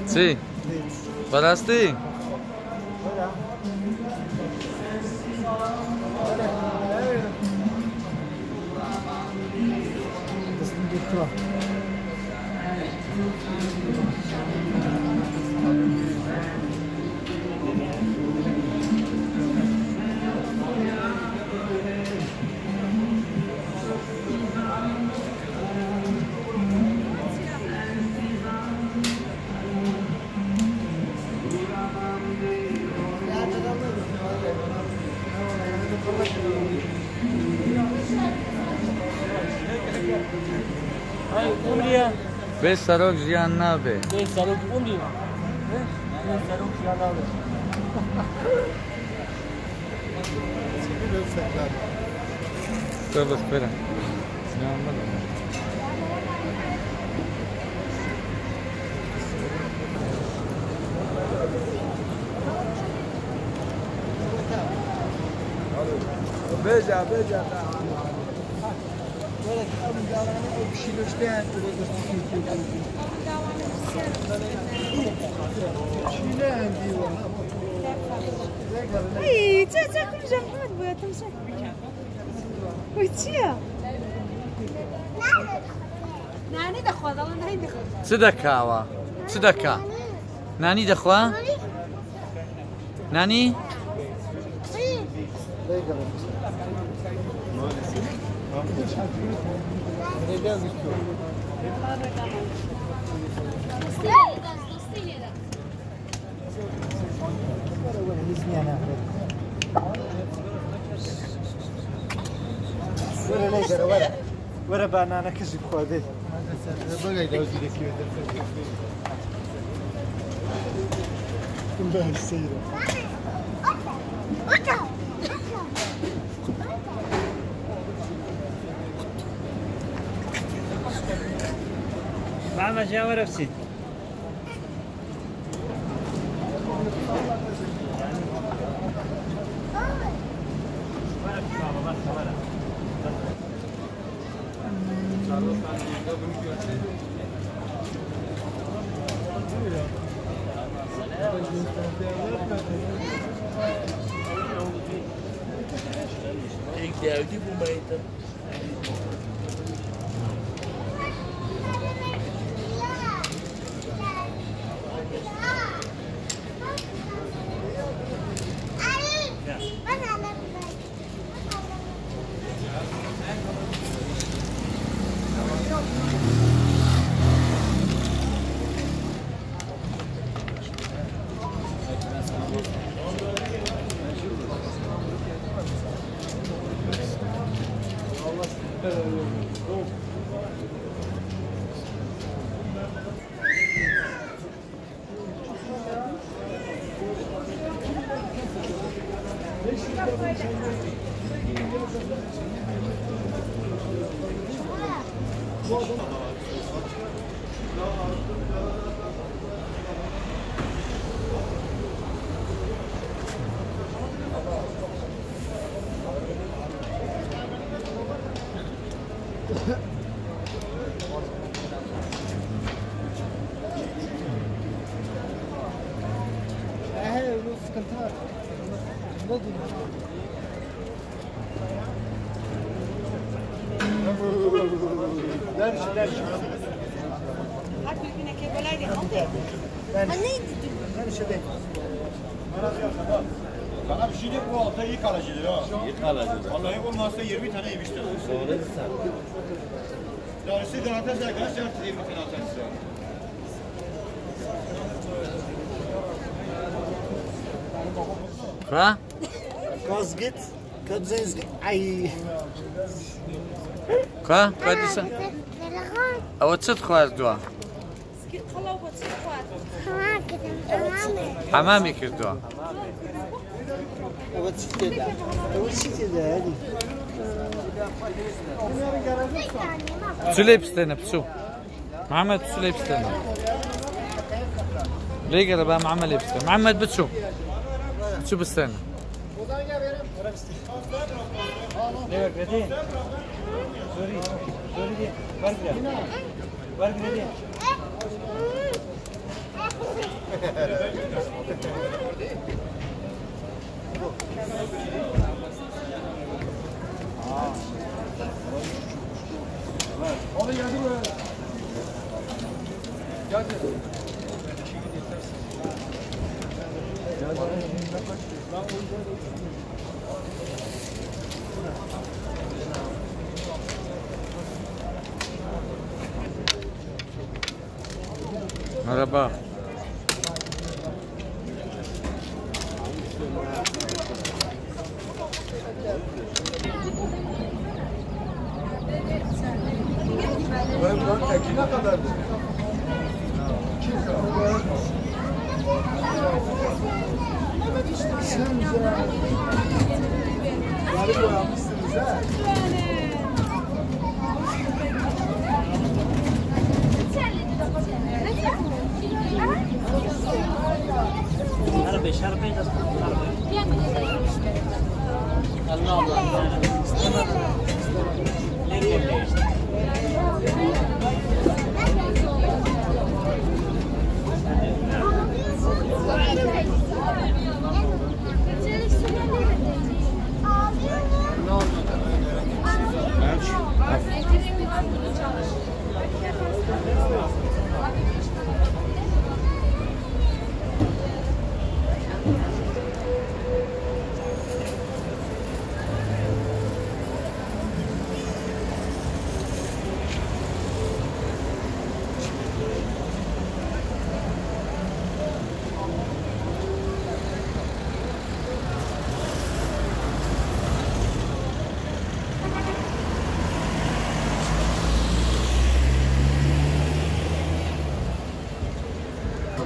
Sí. ¿Para ti? به سراغ جیان نبه به سراغ عمری ما به سراغ جیان نبه تو بس برم جیان نبه بجا اي تاكل محمد بغا تمشي ويتيا ناني دخوا والله ناني دخوا صدقاوا صدقا ناني دخوا ناني ولا بانانا كسب خودي بقى يدوزي لك كلها السيرة مع جاور نفسي sıkıntı var. Ne diyeyim? Ver şu. Hadi birbirine kebeler hadi. Ben şu değil. Sana bir şey diyeyim, bu altta iyi kalıcıdır ha. İyi kalıcıdır. Vallahi olmazsa 20 tane yemiştir. Doğru sen. Darısı da atarsa kaç yerde 20 tane atarsın. Ha? Kazgıt. Kadzenzgıt. Ay. Ha? Kadisa. Ama çıt khwardwa. خلاص وتصفات Hamam kirdwa. Evet çıktı da. Evet çıktı da hadi. Süleyp istene بسو. محمد سليب استنى. ليه بقى محمد يبستنى. محمد بتشو. بتشو بستنى. Ne bekledi? Sorry diye. Var bile. Var bile diye. Merhaba. Bunun teki ne kadardır? Yarı boyamışsınız ha. Harbi da Allah Allah. Ne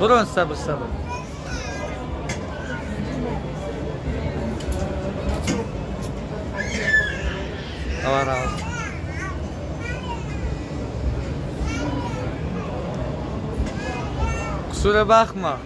Durun sabır sabır. Allah razı olsun. Kusura bakma.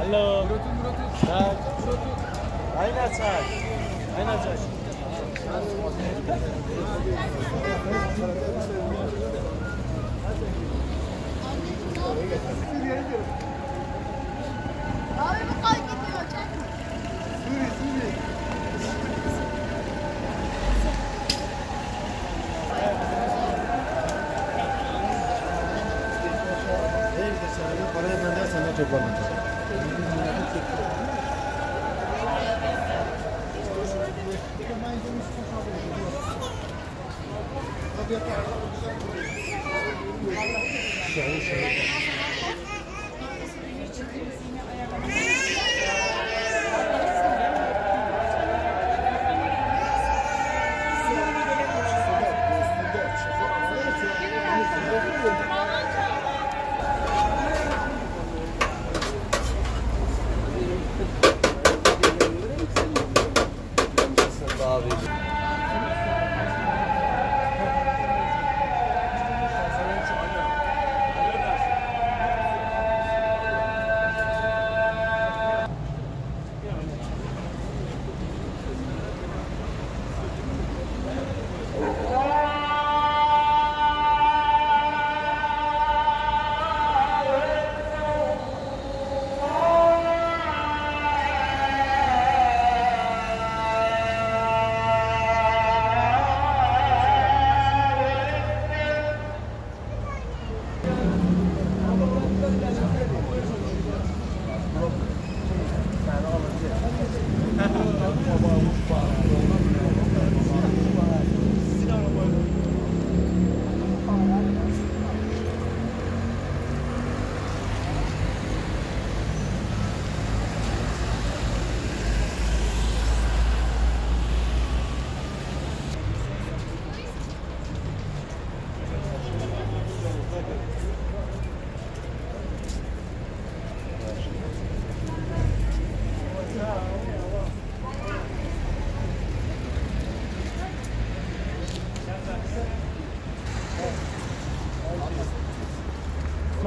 هلو أين أسعد؟ أين أسعد؟ Abi bu kay gidiyor çekme. Parayı benden sana toplamayacağım.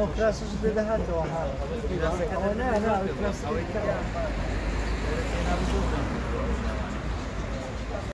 مفرسش بدهد دو هم. نه نه